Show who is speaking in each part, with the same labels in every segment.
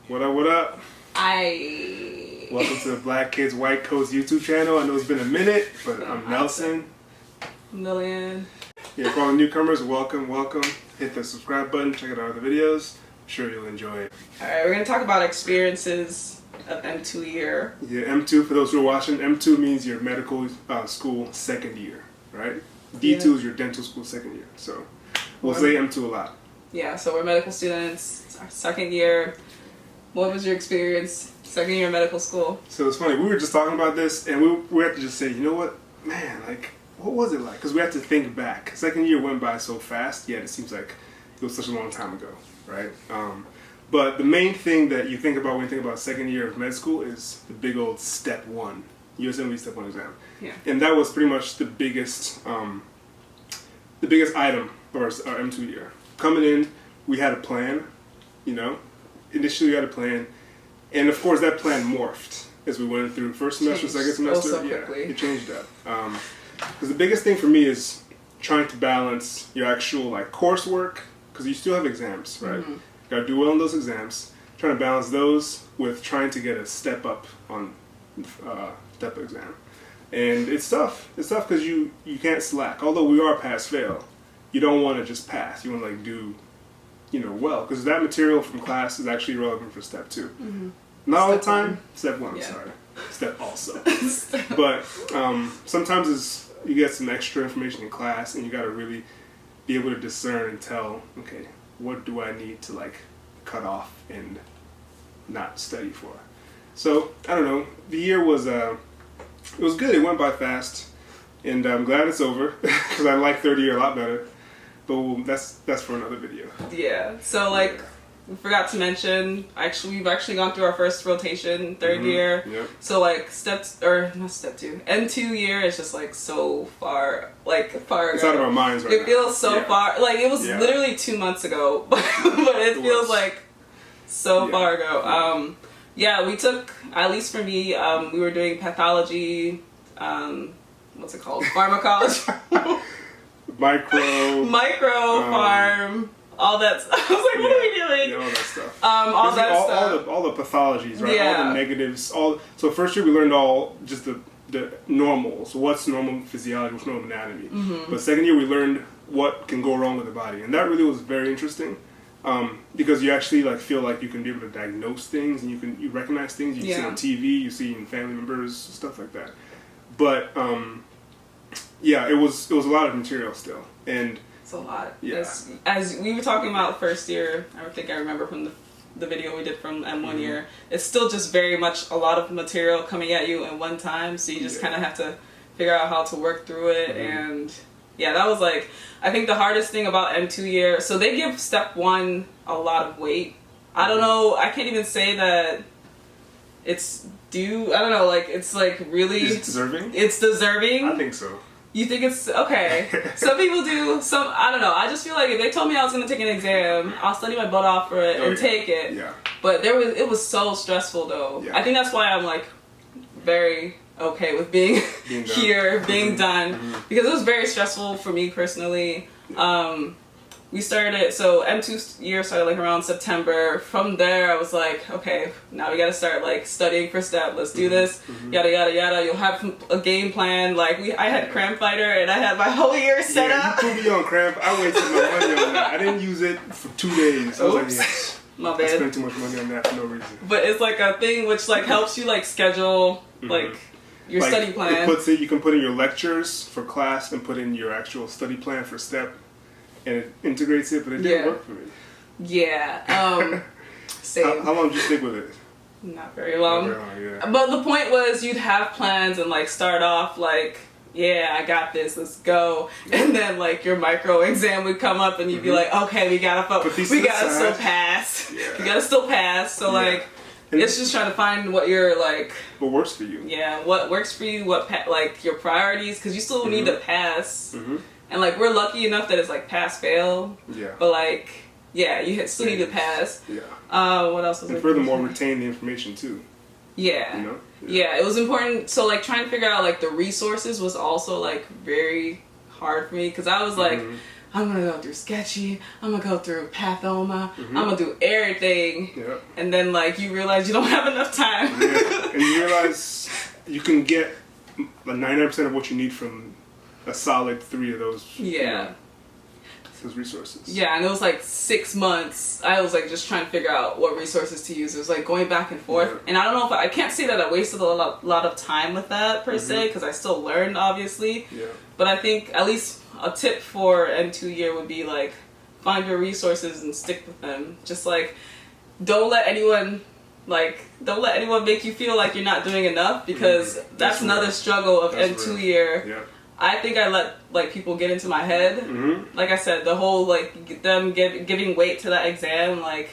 Speaker 1: What up, what up? Welcome to the Black Kids White Coats YouTube channel. I know it's been a minute, but I'm Nelson.
Speaker 2: Million.
Speaker 1: Yeah, for all the newcomers, welcome. Hit the subscribe button, check out our other videos. I'm sure you'll enjoy it.
Speaker 2: Alright, we're going to talk about experiences of M2 year.
Speaker 1: Yeah, M2, for those who are watching, M2 means your medical school second year, right? D2 is your dental school second year. So we'll say M2 a lot.
Speaker 2: Yeah, so we're medical students, it's our second year. What was your experience second year of medical school?
Speaker 1: So it's funny, we were just talking about this, and we had to just say, you know what, man, like, what was it like? Because we had to think back. Second year went by so fast, yet it seems like it was such a long time ago, right? But the main thing that you think about when you think about second year of med school is the big old Step 1, USMLE Step 1 exam.
Speaker 2: Yeah.
Speaker 1: And that was pretty much the biggest item of our M2 year. Coming in, we had a plan, you know. Initially, we had a plan, and of course, that plan morphed as we went through first semester, second semester.
Speaker 2: So quickly.
Speaker 1: Yeah, it changed up. Because the biggest thing for me is trying to balance your actual like coursework, because you still have exams, right?
Speaker 2: Mm-hmm.
Speaker 1: You gotta do well in those exams. Trying to balance those with trying to get a step up on step exam, and it's tough. It's tough because you can't slack. Although we are pass fail, you don't want to just pass. You want to like do, you know, well, because that material from class is actually relevant for Step 2. Mm-hmm. Not all the time. Step 1,
Speaker 2: yeah.
Speaker 1: sorry. Step also. But sometimes you get some extra information in class, and you got to really be able to discern and tell, okay, what do I need to like cut off and not study for? So I don't know. The year was it was good. It went by fast, and I'm glad it's over because I like third year a lot better. But that's for another video.
Speaker 2: Yeah. So like, we forgot to mention. We've actually gone through our first rotation, third year.
Speaker 1: Yep.
Speaker 2: So like not step 2. M2 year is just like so far ago.
Speaker 1: It's out of our minds right now.
Speaker 2: It feels so far. Like it was literally 2 months ago, but it feels like so far ago. Yeah, we took, at least for me, we were doing pathology. What's it called? Pharmacology.
Speaker 1: Micro
Speaker 2: Pharm, all that stuff. I was like, what are we doing?
Speaker 1: Yeah, all that stuff.
Speaker 2: All that stuff.
Speaker 1: All the pathologies, right?
Speaker 2: Yeah.
Speaker 1: All the negatives. So first year we learned all just the normals. What's normal physiology? What's normal anatomy? Mm-hmm. But second year we learned what can go wrong with the body, and that really was very interesting. Because you actually like feel like you can be able to diagnose things, and you recognize things you see on TV, you see in family members, stuff like that. But yeah, it was a lot of material still, and
Speaker 2: it's a lot.
Speaker 1: Yeah.
Speaker 2: As we were talking about first year, I think I remember from the video we did from M1 year, it's still just very much a lot of material coming at you at one time, so you just kind of have to figure out how to work through it. And yeah, that was like, I think the hardest thing about M2 year, so they give Step 1 a lot of weight. I don't know, I can't even say that it's due, I don't know, like it's like really...
Speaker 1: Is it deserving?
Speaker 2: It's deserving?
Speaker 1: I think so.
Speaker 2: You think it's okay? Some people do. Some, I don't know. I just feel like if they told me I was gonna take an exam, I'll study my butt off for it and take it.
Speaker 1: Yeah.
Speaker 2: But it was so stressful though. Yeah. I think that's why I'm like very okay with being here, being done, because it was very stressful for me personally. We started, so M2 year started like around September. From there, I was like, okay, now we gotta start like studying for Step. Let's do this, yada yada yada. You'll have a game plan. Like I had Cram Fighter, and I had my whole year set up.
Speaker 1: You put me on Cram. I wasted my money on that. I didn't use it for 2 days. I was like, yes,
Speaker 2: my bad.
Speaker 1: I spent too much money on that for no reason.
Speaker 2: But it's like a thing which like helps you like schedule like your study plan.
Speaker 1: You can put in your lectures for class and put in your actual study plan for Step. And it integrates it, but it didn't work for me.
Speaker 2: Yeah. Same.
Speaker 1: How long did you stick with it?
Speaker 2: Not very long.
Speaker 1: Not very long, yeah.
Speaker 2: But the point was you'd have plans and like start off like, yeah, I got this, let's go. And then like your micro exam would come up and you'd be like, okay, we gotta still pass. Yeah. We gotta still pass. So like, and it's just trying to find what you're like.
Speaker 1: What works for you.
Speaker 2: Yeah, what works for you, like your priorities, because you still need to pass. And like we're lucky enough that it's like pass fail. Yeah. But like, yeah, you still need to pass. Yeah. What else was?
Speaker 1: And furthermore, retain the information too.
Speaker 2: Yeah.
Speaker 1: You know?
Speaker 2: Yeah, it was important. So like trying to figure out like the resources was also like very hard for me, because I was like, I'm gonna go through sketchy, I'm gonna go through pathoma, I'm gonna do everything.
Speaker 1: Yep.
Speaker 2: And then like you realize you don't have enough time.
Speaker 1: Yeah. And you realize you can get 99% of what you need from a solid 3 of those.
Speaker 2: Yeah.
Speaker 1: Those resources.
Speaker 2: Yeah, and it was like 6 months. I was like just trying to figure out what resources to use. It was like going back and forth. Yeah. And I don't know if I can't say that I wasted a lot of time with that per se, because I still learned, obviously.
Speaker 1: Yeah.
Speaker 2: But I think at least a tip for N2 year would be like find your resources and stick with them. Just like don't let anyone make you feel like you're not doing enough, because that's another struggle of N2 year.
Speaker 1: Yeah.
Speaker 2: I think I let like people get into my head. Like I said, the whole like them giving weight to that exam, like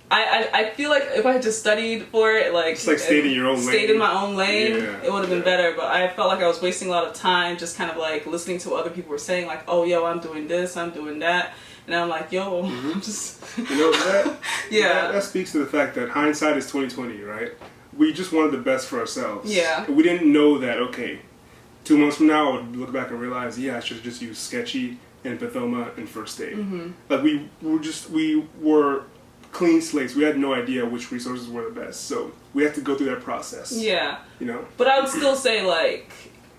Speaker 2: I feel like if I had just studied for it, like
Speaker 1: just like stayed in your own lane,
Speaker 2: stayed in my own lane, it would have been better. But I felt like I was wasting a lot of time just kind of like listening to what other people were saying, like, oh yo, I'm doing this, I'm doing that, and I'm like, yo, I'm just
Speaker 1: you know that that speaks to the fact that hindsight is 20/20, right? We just wanted the best for ourselves.
Speaker 2: Yeah.
Speaker 1: We didn't know that, okay, 2 months from now I would look back and realize, yeah, I should have just used sketchy and pathoma and first aid. Like we were clean slates. We had no idea which resources were the best, so we had to go through that process.
Speaker 2: Yeah.
Speaker 1: You know.
Speaker 2: But I would still say like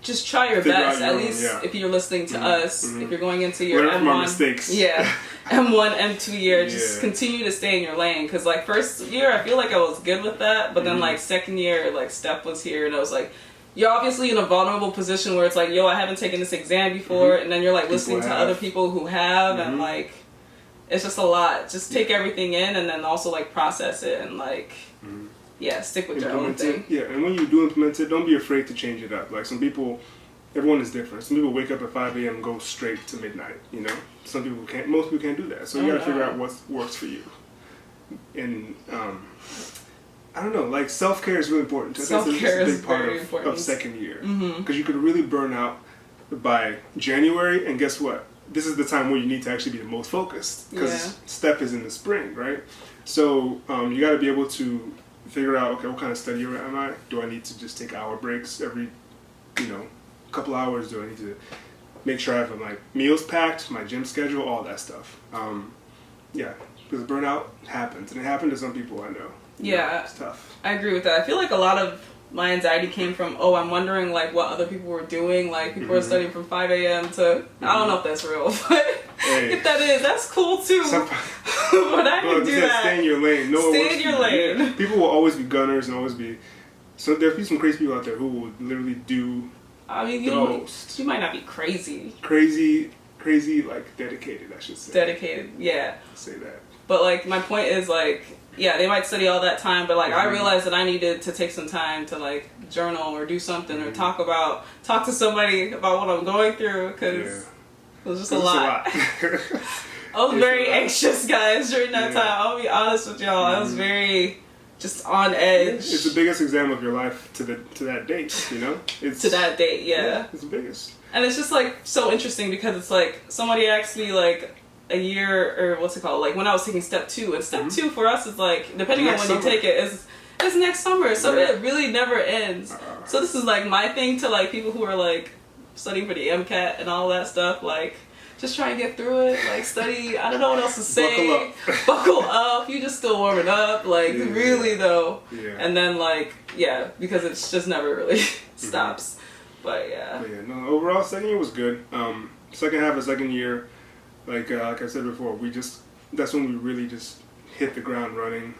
Speaker 2: just try your best. At least
Speaker 1: own,
Speaker 2: if you're listening to us, if you're going into your
Speaker 1: learn
Speaker 2: M1,
Speaker 1: from our mistakes.
Speaker 2: Yeah, M1, M2 year, just continue to stay in your lane. Because like first year, I feel like I was good with that, but then like second year, like Step was here, and I was like, you're obviously in a vulnerable position where it's like, yo, I haven't taken this exam before, and then you're like listening to other people who have, and like it's just a lot. Just take everything in, and then also like process it, and like stick with your own thing.
Speaker 1: Yeah, and when you do implement it, don't be afraid to change it up. Like some people, everyone is different. Some people wake up at 5 a.m. and go straight to midnight. You know, some people can't. Most people can't do that. So you got to figure out what works for you. And I don't know, like self-care is really important.
Speaker 2: Self-care is a big part
Speaker 1: of second year, because you could really burn out by January, and guess what? This is the time where you need to actually be the most focused, because Step is in the spring, right? So you got to be able to figure out, okay, what kind of study am I? Do I need to just take hour breaks every, couple hours? Do I need to make sure I have my meals packed, my gym schedule, all that stuff? Because burnout happens, and it happened to some people I know.
Speaker 2: Yeah,
Speaker 1: it's tough. I
Speaker 2: agree with that. I feel like a lot of my anxiety came from, I'm wondering like what other people were doing. Like people were studying from 5 a.m. to, I don't know if that's real, but if that is, that's cool too. But I can do that.
Speaker 1: Stay in your lane.
Speaker 2: Stay in your lane.
Speaker 1: People will always be gunners and always be, so there'll be some crazy people out there who will literally do
Speaker 2: you might not be crazy.
Speaker 1: Crazy, like dedicated, I should say.
Speaker 2: Dedicated, yeah.
Speaker 1: Say that.
Speaker 2: But like my point is like, they might study all that time, but like I realized that I needed to take some time to like journal or do something or talk to somebody about what I'm going through, because it was just a lot. I was very anxious, guys, during that time. I'll be honest with y'all. I was very just on edge.
Speaker 1: It's the biggest exam of your life to that date, you know? It's
Speaker 2: to that date, yeah.
Speaker 1: It's the biggest.
Speaker 2: And it's just like so interesting, because it's like somebody asked me like a year, or what's it called, like when I was taking Step 2, and Step 2 for us is like, depending on when you take it, is next summer, so it really never ends. So this is like my thing to like people who are like studying for the MCAT and all that stuff, like just try and get through it, like study. I don't know what else to say. Buckle up. You just still warming up, like really though. And then like because it's just never really stops. But
Speaker 1: no, overall second year was good. Second half of second year, like I said before, that's when we really just hit the ground running.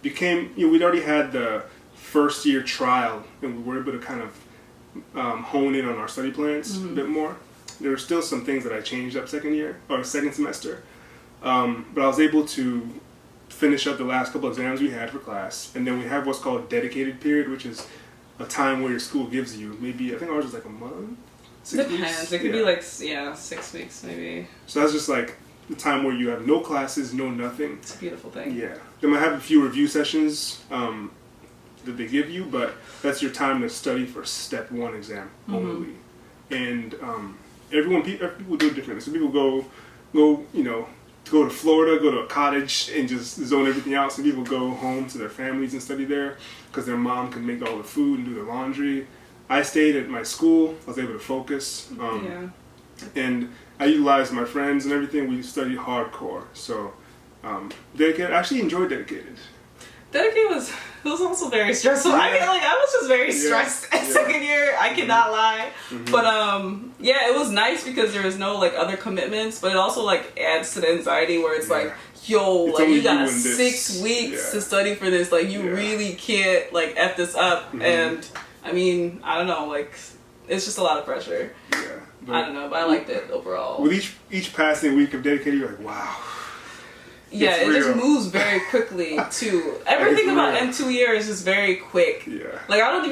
Speaker 1: We'd already had the first year trial, and we were able to kind of hone in on our study plans a bit more. There were still some things that I changed up second semester, but I was able to finish up the last couple exams we had for class, and then we have what's called dedicated period, which is a time where your school gives you maybe, I think ours was like a month. 6 weeks?
Speaker 2: Depends. It could be like 6 weeks maybe.
Speaker 1: So that's just like the time where you have no classes, no nothing.
Speaker 2: It's a beautiful thing.
Speaker 1: Yeah. They might have a few review sessions that they give you, but that's your time to study for Step 1 exam only. And people do it differently. Some people go to Florida, go to a cottage and just zone everything out. Some people go home to their families and study there because their mom can make all the food and do the laundry. I stayed at my school. I was able to focus. And I utilized my friends and everything. We studied hardcore. So, dedicated. I actually enjoyed dedicated.
Speaker 2: Dedicated was also very stressful. Yeah. I mean, like, I was just very stressed at second year. I cannot lie. But yeah, it was nice because there was no like other commitments, but it also like adds to the anxiety where it's like, yo, it's like you got 6 weeks to study for this. Like you really can't like F this up. And I mean, I don't know, like it's just a lot of pressure. Yeah. I don't know, but I liked it overall.
Speaker 1: With each passing week of dedicated, you're like, wow.
Speaker 2: Yeah, it just moves very quickly too. Everything about M2 year is just very quick. Yeah. Like I don't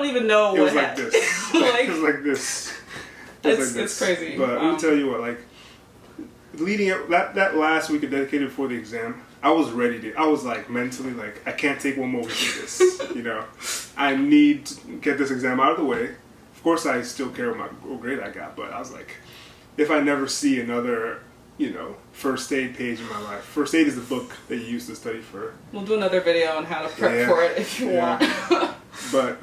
Speaker 2: even know what happened.
Speaker 1: Like, it was like this.
Speaker 2: It's crazy.
Speaker 1: But let me tell you what, like leading up that last week of dedicated before the exam, I was ready I was like mentally like, I can't take one more week of this. You know, I need to get this exam out of the way. Of course, I still care what grade I got, but I was like, if I never see another, you know, first aid page in my life. First aid is the book that you use to study for.
Speaker 2: We'll do another video on how to prep for it if you want.
Speaker 1: But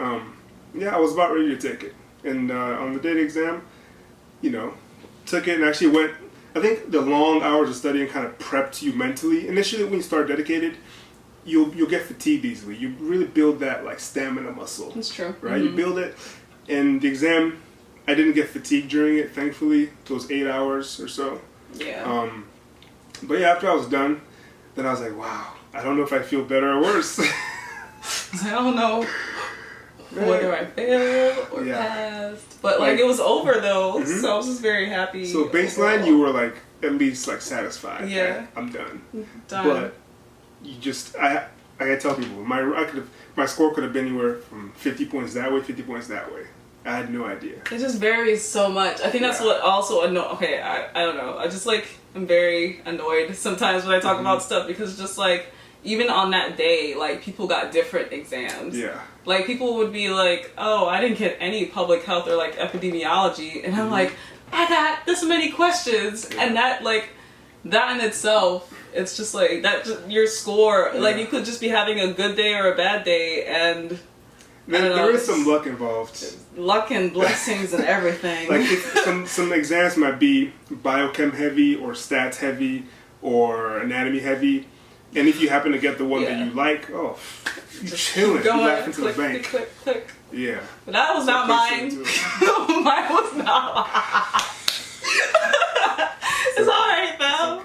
Speaker 1: yeah, I was about ready to take it, and on the day of the exam, you know, took it and actually went. I think the long hours of studying kind of prepped you mentally. Initially, when you start dedicated, you'll get fatigued easily. You really build that like stamina muscle.
Speaker 2: That's true.
Speaker 1: Right, you build it, and the exam, I didn't get fatigued during it. Thankfully, those 8 hours or so.
Speaker 2: Yeah.
Speaker 1: But yeah, after I was done, then I was like, wow, I don't know if I feel better or worse.
Speaker 2: I don't know whether I failed or passed. But like it was over though, so I was just very happy.
Speaker 1: So baseline, overall. You were like at least like satisfied. Yeah. Right? I'm done. But you just, I gotta tell people, my score could have been anywhere from 50 points that way, 50 points that way. I had no idea.
Speaker 2: It just varies so much. I think that's what also okay, I don't know. I just like, I'm very annoyed sometimes when I talk about stuff because just like, even on that day, like people got different exams. Yeah. Like people would be like, oh, I didn't get any public health or like epidemiology. And I'm like, I got this many questions. Yeah. And that like, that in itself, it's just like, that your score, like you could just be having a good day or a bad day and...
Speaker 1: There is some luck involved.
Speaker 2: Luck and blessings and everything.
Speaker 1: Like some exams might be biochem heavy or stats heavy or anatomy heavy, and if you happen to get the one that you like, oh, you're chilling. You laugh into the bank.
Speaker 2: Click.
Speaker 1: Yeah.
Speaker 2: But that was not mine. Mine was not mine. It's alright, though.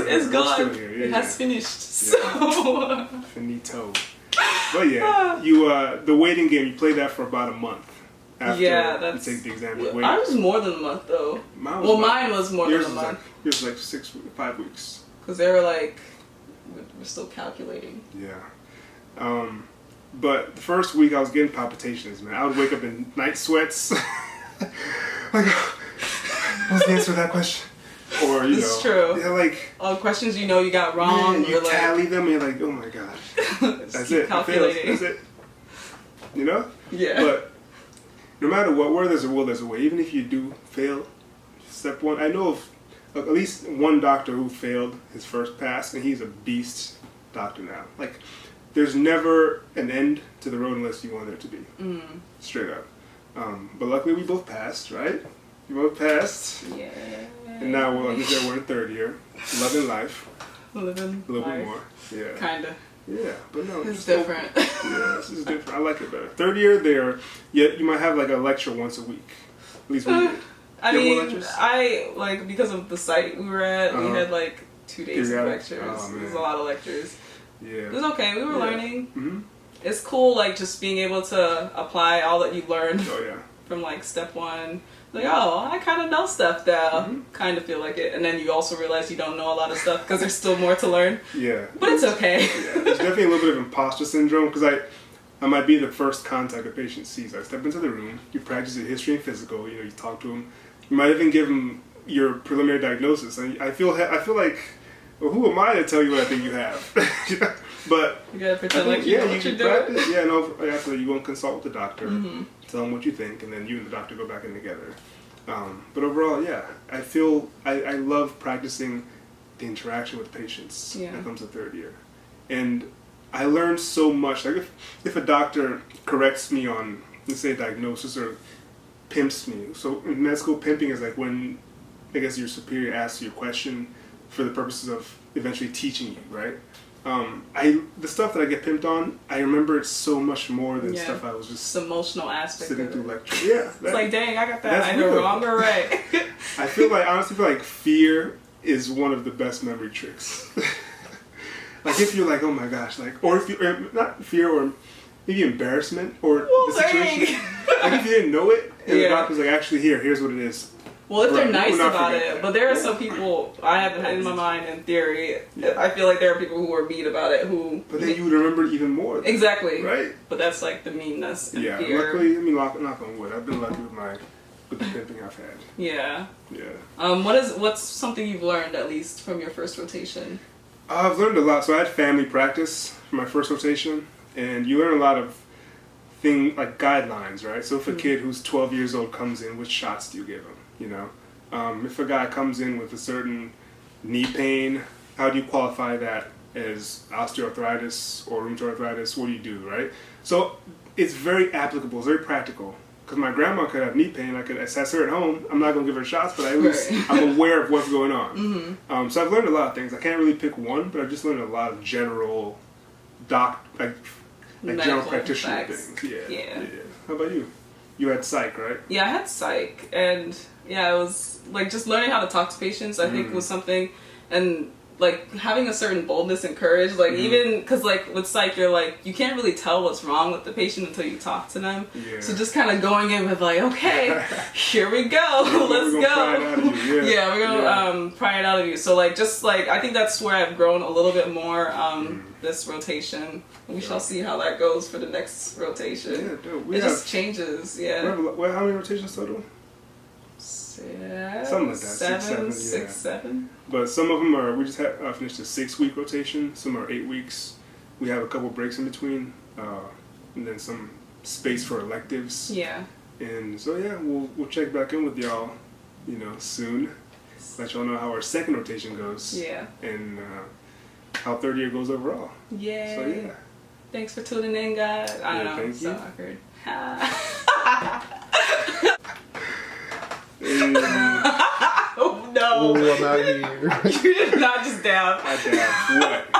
Speaker 2: It's gone. It has finished. So
Speaker 1: finito. But yeah, you the waiting game, you play that for about a month after you take the exam.
Speaker 2: I was more than a month though. Mine was more than a month.
Speaker 1: Yours was like 5 weeks.
Speaker 2: Because they were like, we're still calculating.
Speaker 1: Yeah. But the first week I was getting palpitations, man. I would wake up in night sweats. Like, what's the answer to that question? Or, you know,
Speaker 2: true.
Speaker 1: Yeah, like
Speaker 2: all questions you know you got wrong.
Speaker 1: Man, you tally them and you're like, oh my god, that's it.
Speaker 2: Calculating.
Speaker 1: That's it. You know?
Speaker 2: Yeah.
Speaker 1: But no matter what, where there's a will, there's a way. Even if you do fail, step one. I know of at least one doctor who failed his first pass, and he's a beast doctor now. Like, there's never an end to the road unless you want there to be. Straight up. But luckily we both passed, right? We both passed. Yeah. And now we're in third year, loving life.
Speaker 2: Living
Speaker 1: a little
Speaker 2: life.
Speaker 1: bit more. Yeah.
Speaker 2: Kinda.
Speaker 1: Yeah, but no.
Speaker 2: It's different.
Speaker 1: Yeah, this is different. I like it better. Third year, you might have like a lecture once a week. At least we did.
Speaker 2: I mean, I because of the site we were at, we had like 2 days of lectures. Oh, it was a lot of lectures. Yeah. It was okay. We were learning. Mm-hmm. It's cool, like just being able to apply all that you learned from like step one. Like, oh, I kind of know stuff now. Kind of feel like it. And then you also realize you don't know a lot of stuff because there's still more to learn. Yeah. But it's okay.
Speaker 1: Yeah. There's definitely a little bit of imposter syndrome because I might be the first contact a patient sees. I step into the room, you practice your history and physical, you know, you talk to them. You might even give them your preliminary diagnosis. And I feel like, well, who am I to tell you what I think you have? But
Speaker 2: you gotta pretend like you know what you're
Speaker 1: practice. Doing. Yeah, no. After you go and consult with the doctor, tell them what you think, and then you and the doctor go back in together. But overall, yeah, I love practicing the interaction with patients when it comes to third year, and I learned so much. Like if a doctor corrects me on, let's say, diagnosis or pimps me. So in med school, pimping is like when, I guess, your superior asks you a question for the purposes of eventually teaching you, right? The stuff that I get pimped on, I remember it so much more than stuff I was just
Speaker 2: the emotional aspect
Speaker 1: sitting
Speaker 2: of
Speaker 1: through lecture. Yeah,
Speaker 2: it's like, dang, I got that either
Speaker 1: real.
Speaker 2: wrong or right.
Speaker 1: I honestly feel like fear is one of the best memory tricks. Like if you're like, oh my gosh, like, or if you not fear or maybe embarrassment or the situation. Like if you didn't know it and the doctor's like, actually here's what it is.
Speaker 2: Well, if they're nice about it, but there are some people I haven't had in my mind in theory. I feel like there are people who are mean about it who.
Speaker 1: But then you would remember it even more. Then,
Speaker 2: exactly.
Speaker 1: Right.
Speaker 2: But that's like the meanness and
Speaker 1: fear. Luckily, I mean, knock on wood. I've been lucky with the pimping I've had.
Speaker 2: Yeah.
Speaker 1: Yeah.
Speaker 2: What's something you've learned at least from your first rotation?
Speaker 1: I've learned a lot. So I had family practice for my first rotation, and you learn a lot of like guidelines, right? So if a kid who's 12 years old comes in, which shots do you give him? You know, if a guy comes in with a certain knee pain, how do you qualify that as osteoarthritis or rheumatoid arthritis? What do you do, right? So it's very applicable, it's very practical. Because my grandma could have knee pain, I could assess her at home. I'm not going to give her shots, but at least I'm aware of what's going on. So I've learned a lot of things. I can't really pick one, but I've just learned a lot of general general practitioner things. Yeah. How about you? You had psych, right?
Speaker 2: Yeah, I had psych, and it was like just learning how to talk to patients. I think was something, and like having a certain boldness and courage. Like even because like with psych, you're like you can't really tell what's wrong with the patient until you talk to them. Yeah. So just kind of going in with like, okay, here we go, let's go. We're gonna pry it out of you. So like just like I think that's where I've grown a little bit more this rotation. We shall see how that goes for the next rotation. Yeah, dude. It just changes. Yeah.
Speaker 1: How many rotations total? Something like that.
Speaker 2: Six, seven.
Speaker 1: But some of them are, we just finished a 6-week rotation. Some are 8 weeks. We have a couple breaks in between. And then some space for electives.
Speaker 2: Yeah.
Speaker 1: And so we'll check back in with y'all, soon. Let y'all know how our second rotation goes.
Speaker 2: Yeah.
Speaker 1: And how third year goes overall.
Speaker 2: Yay.
Speaker 1: So yeah.
Speaker 2: Thanks for tuning in, guys. I don't know.
Speaker 1: Thank
Speaker 2: so
Speaker 1: you.
Speaker 2: Awkward.
Speaker 1: And
Speaker 2: oh no.
Speaker 3: Oh, I'm out of here.
Speaker 2: You did not just dab.
Speaker 1: I dabbed. What?